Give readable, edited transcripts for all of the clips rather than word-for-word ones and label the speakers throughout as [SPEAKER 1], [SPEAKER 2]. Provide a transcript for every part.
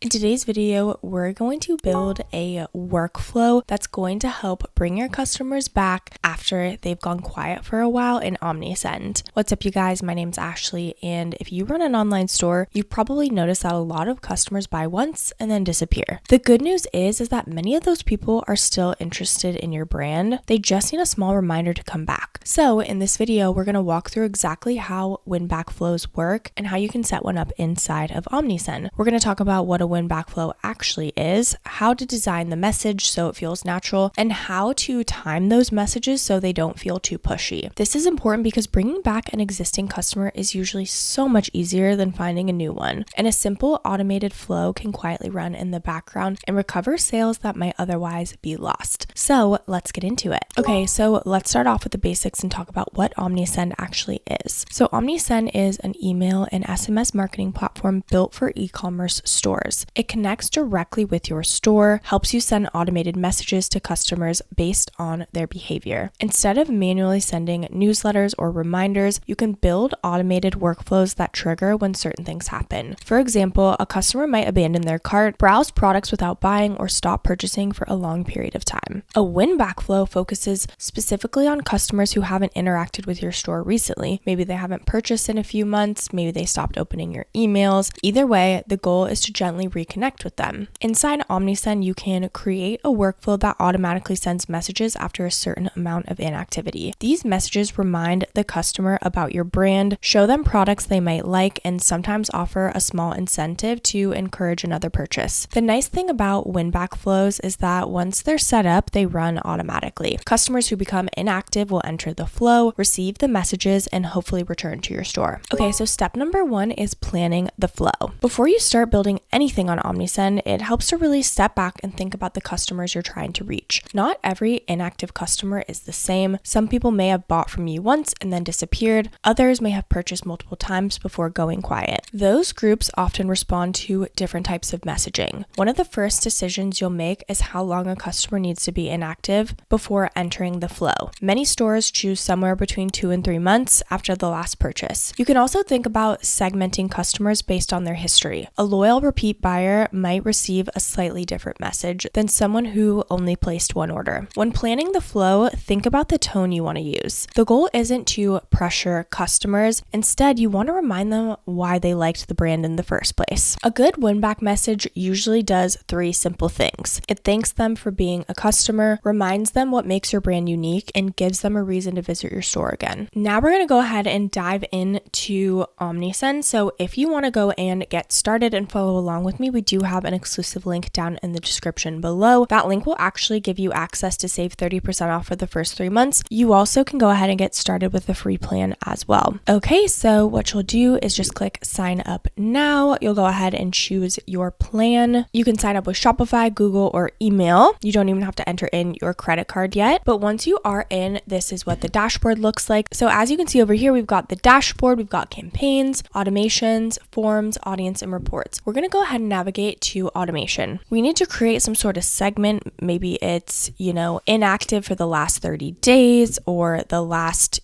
[SPEAKER 1] In today's video, we're going to build a workflow that's going to help bring your customers back after they've gone quiet for a while in Omnisend. What's up, you guys? My name's Ashley, and if you run an online store, you've probably noticed that a lot of customers buy once and then disappear. The good news is that many of those people are still interested in your brand. They just need a small reminder to come back. So in this video, we're going to walk through exactly how win-back flows work and how you can set one up inside of Omnisend. We're going to talk about what a win-back flow actually is, how to design the message so it feels natural, and how to time those messages so they don't feel too pushy. This is important because bringing back an existing customer is usually so much easier than finding a new one, and a simple automated flow can quietly run in the background and recover sales that might otherwise be lost. So let's get into it. Okay, so let's start off with the basics and talk about what Omnisend actually is. So Omnisend is an email and SMS marketing platform built for e-commerce stores. It connects directly with your store, helps you send automated messages to customers based on their behavior. Instead of manually sending newsletters or reminders, you can build automated workflows that trigger when certain things happen. For example, a customer might abandon their cart, browse products without buying, or stop purchasing for a long period of time. A win-back flow focuses specifically on customers who haven't interacted with your store recently. Maybe they haven't purchased in a few months, maybe they stopped opening your emails. Either way, the goal is to gently reconnect with them. Inside Omnisend, you can create a workflow that automatically sends messages after a certain amount of inactivity. These messages remind the customer about your brand, show them products they might like, and sometimes offer a small incentive to encourage another purchase. The nice thing about win-back flows is that once they're set up, they run automatically. Customers who become inactive will enter the flow, receive the messages, and hopefully return to your store. Okay, so step number 1 is planning the flow. Before you start building anything on Omnisend, it helps to really step back and think about the customers you're trying to reach. Not every inactive customer is the same. Some people may have bought from you once and then disappeared. Others may have purchased multiple times before going quiet. Those groups often respond to different types of messaging. One of the first decisions you'll make is how long a customer needs to be inactive before entering the flow. Many stores choose somewhere between 2 and 3 months after the last purchase. You can also think about segmenting customers based on their history. A loyal repeat buyer might receive a slightly different message than someone who only placed one order. When planning the flow, think about the tone you want to use. The goal isn't to pressure customers. Instead, you want to remind them why they liked the brand in the first place. A good win-back message usually does 3 simple things. It thanks them for being a customer, reminds them what makes your brand unique, and gives them a reason to visit your store again. Now we're going to go ahead and dive into Omnisend. So if you want to go and get started and follow along with me, we do have an exclusive link down in the description below. That link will actually give you access to save 30% off for the first 3 months. You also can go ahead and get started with the free plan as well. Okay, so what you'll do is just click sign up now. You'll go ahead and choose your plan. You can sign up with Shopify, Google, or email. You don't even have to enter in your credit card yet. But once you are in, this is what the dashboard looks like. So as you can see over here, we've got the dashboard, we've got campaigns, automations, forms, audience, and reports. We're going to go ahead and navigate to automation. We need to create some sort of segment. Maybe it's, inactive for the last 30 days or the last,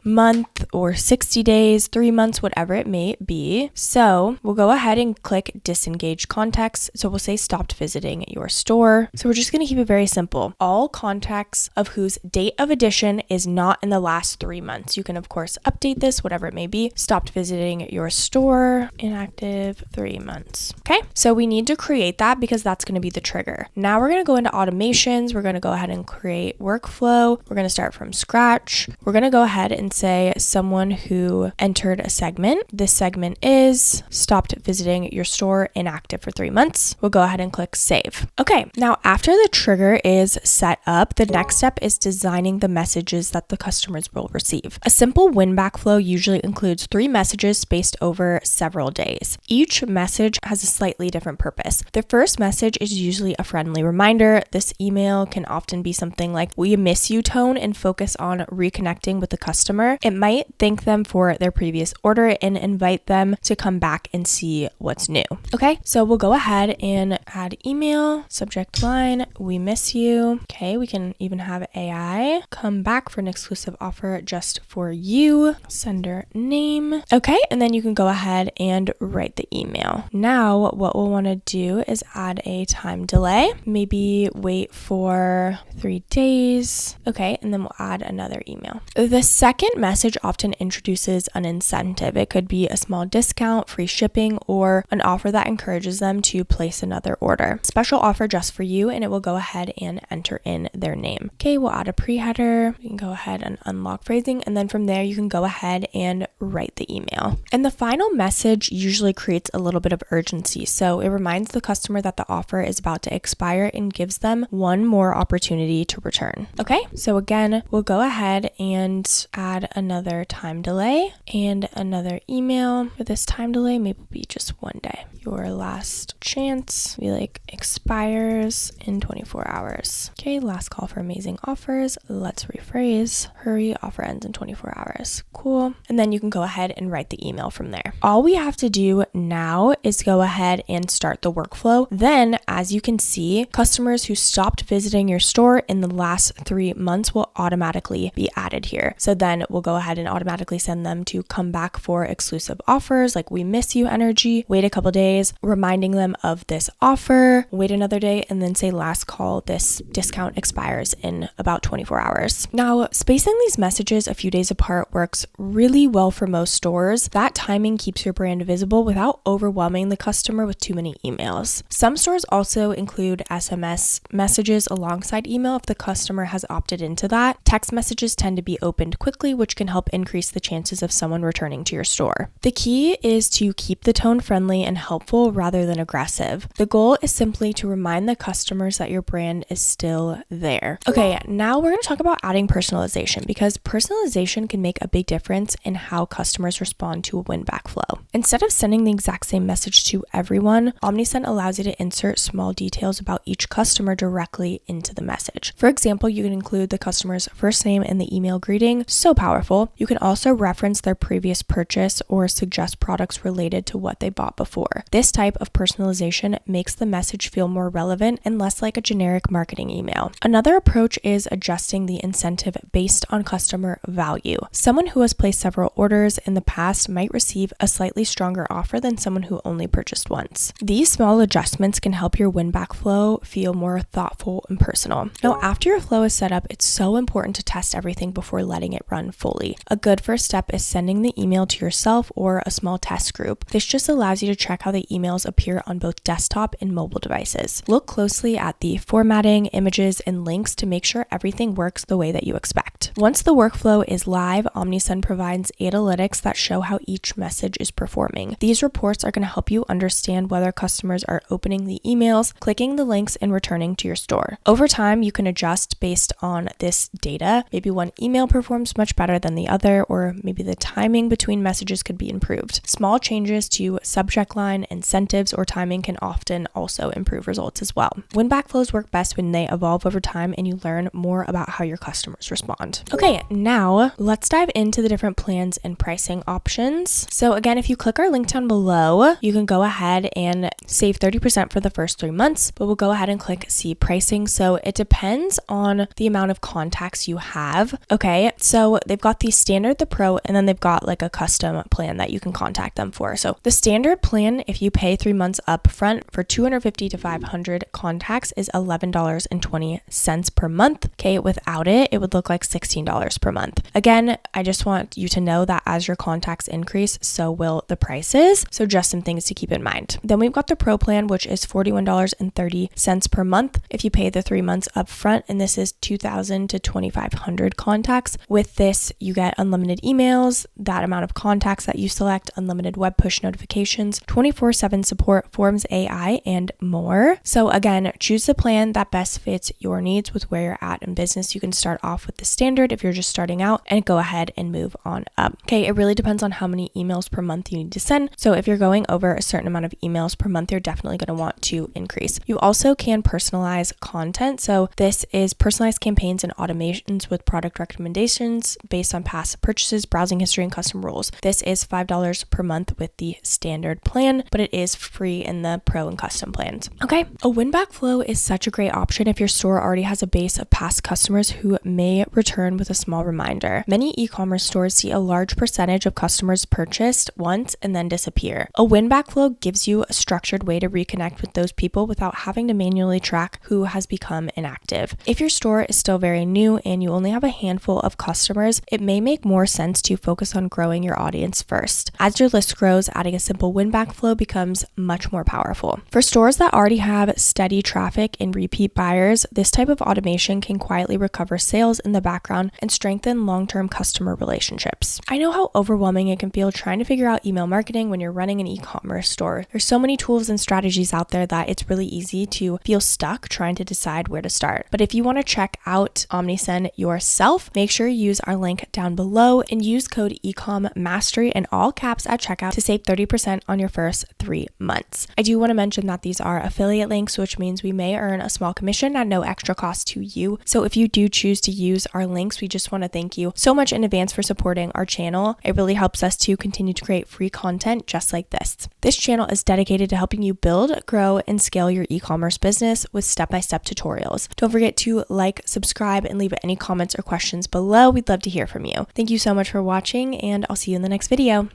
[SPEAKER 1] month or 60 days, 3 months, whatever it may be. So we'll go ahead and click disengage contacts. So we'll say stopped visiting your store. So we're just going to keep it very simple. All contacts of whose date of addition is not in the last 3 months. You can, of course, update this, whatever it may be. Stopped visiting your store, inactive 3 months. Okay, so we need to create that because that's going to be the trigger. Now we're going to go into automations. We're going to go ahead and create workflow. We're going to start from scratch. We're going to go ahead and say someone who entered a segment. This segment is stopped visiting your store, inactive for 3 months. We'll go ahead and click save. Okay, now after the trigger is set up, the next step is designing the messages that the customers will receive. A simple win-back flow usually includes 3 messages spaced over several days. Each message has a slightly different purpose. The first message is usually a friendly reminder. This email can often be something like "we miss you" tone and focus on reconnecting with the customer. It might thank them for their previous order and invite them to come back and see what's new. Okay, so we'll go ahead and add email, subject line, "we miss you." Okay, we can even have AI come back for an exclusive offer just for you. Sender name. Okay, and then you can go ahead and write the email. Now what we'll want to do is add a time delay, maybe wait for 3 days. Okay, and then we'll add another email. The second message often introduces an incentive. It could be a small discount, free shipping, or an offer that encourages them to place another order. Special offer just for you, and it will go ahead and enter in their name. Okay, we'll add a pre-header. You can go ahead and unlock phrasing, and then from there you can go ahead and write the email. And the final message usually creates a little bit of urgency. So it reminds the customer that the offer is about to expire and gives them one more opportunity to return. Okay, so again, we'll go ahead and add another time delay and another email. For this time delay, maybe it'll be just 1 day. Your last chance, be like expires in 24 hours. Okay, last call for amazing offers. Let's rephrase. Hurry, offer ends in 24 hours. Cool. And then you can go ahead and write the email from there. All we have to do now is go ahead and start the workflow. Then, as you can see, customers who stopped visiting your store in the last 3 months will automatically be added here. So then we'll go ahead and automatically send them to come back for exclusive offers like we miss you energy, wait a couple days, reminding them of this offer, wait another day, and then say last call, this discount expires in about 24 hours. Now, spacing these messages a few days apart works really well for most stores. That timing keeps your brand visible without overwhelming the customer with too many emails. Some stores also include SMS messages alongside email if the customer has opted into that. Text messages tend to be opened quickly, which can help increase the chances of someone returning to your store. The key is to keep the tone friendly and helpful rather than aggressive. The goal is simply to remind the customers that your brand is still there. Okay, now we're going to talk about adding personalization, because personalization can make a big difference in how customers respond to a win-back flow. Instead of sending the exact same message to everyone, Omnisend allows you to insert small details about each customer directly into the message. For example, you can include the customer's first name in the email greeting. So powerful. You can also reference their previous purchase or suggest products related to what they bought before. This type of personalization makes the message feel more relevant and less like a generic marketing email. Another approach is adjusting the incentive based on customer value. Someone who has placed several orders in the past might receive a slightly stronger offer than someone who only purchased once. These small adjustments can help your win-back flow feel more thoughtful and personal. Now, after your flow is set up, it's so important to test everything before letting it run fully. A good first step is sending the email to yourself or a small test group. This just allows you to check how the emails appear on both desktop and mobile devices. Look closely at the formatting, images, and links to make sure everything works the way that you expect. Once the workflow is live, Omnisend provides analytics that show how each message is performing. These reports are going to help you understand whether customers are opening the emails, clicking the links, and returning to your store. Over time, you can adjust based on this data. Maybe one email performs much better than the other, or maybe the timing between messages could be improved. Small changes to subject line, incentives, or timing can often also improve results as well. Win-back flows work best when they evolve over time and you learn more about how your customers respond. Okay, now let's dive into the different plans and pricing options. So again, if you click our link down below, you can go ahead and save 30% for the first 3 months, but we'll go ahead and click see pricing. So it depends on the amount of contacts you have. Okay, so they've got the standard, the pro, and then they've got like a custom plan that you can contact them for. So the standard plan, if you pay 3 months up front for 250 to 500 contacts, is $11.20 per month. Okay, without it, it would look like $16 per month. Again, I just want you to know that as your contacts increase, so will the prices. So just some things to keep in mind. Then we've got the pro plan, which is $41.30 per month if you pay the 3 months up front, and this is 2,000 to 2,500 contacts. With this, you get unlimited emails, that amount of contacts that you select, unlimited web push notifications, 24/7 support, Forms AI, and more. So again, choose the plan that best fits your needs with where you're at in business. You can start off with the standard if you're just starting out and go ahead and move on up. Okay, it really depends on how many emails per month you need to send. So if you're going over a certain amount of emails per month, you're definitely going to want to increase. You also can personalize content. So this is personalized campaigns and automations with product recommendations based on past purchases, browsing history, and custom rules. This is $5 per month with the standard plan, but it is free in the pro and custom plans. Okay, a win-back flow is such a great option if your store already has a base of past customers who may return with a small reminder. Many e-commerce stores see a large percentage of customers purchased once and then disappear. A win-back flow gives gives you a structured way to reconnect with those people without having to manually track who has become inactive. If your store is still very new and you only have a handful of customers, it may make more sense to focus on growing your audience first. As your list grows, adding a simple win-back flow becomes much more powerful. For stores that already have steady traffic and repeat buyers, this type of automation can quietly recover sales in the background and strengthen long-term customer relationships. I know how overwhelming it can feel trying to figure out email marketing when you're running an e-commerce store. There's so many tools and strategies out there that it's really easy to feel stuck trying to decide where to start. But if you want to check out Omnisend yourself, make sure you use our link down below and use code ECOMMastery in all caps at checkout to save 30% on your first 3 months. I do want to mention that these are affiliate links, which means we may earn a small commission at no extra cost to you. So if you do choose to use our links, we just want to thank you so much in advance for supporting our channel. It really helps us to continue to create free content just like this. This channel is dedicated to helping you build, grow, and scale your e-commerce business with step-by-step tutorials. Don't forget to like, subscribe, and leave any comments or questions below. We'd love to hear from you. Thank you so much for watching, and I'll see you in the next video.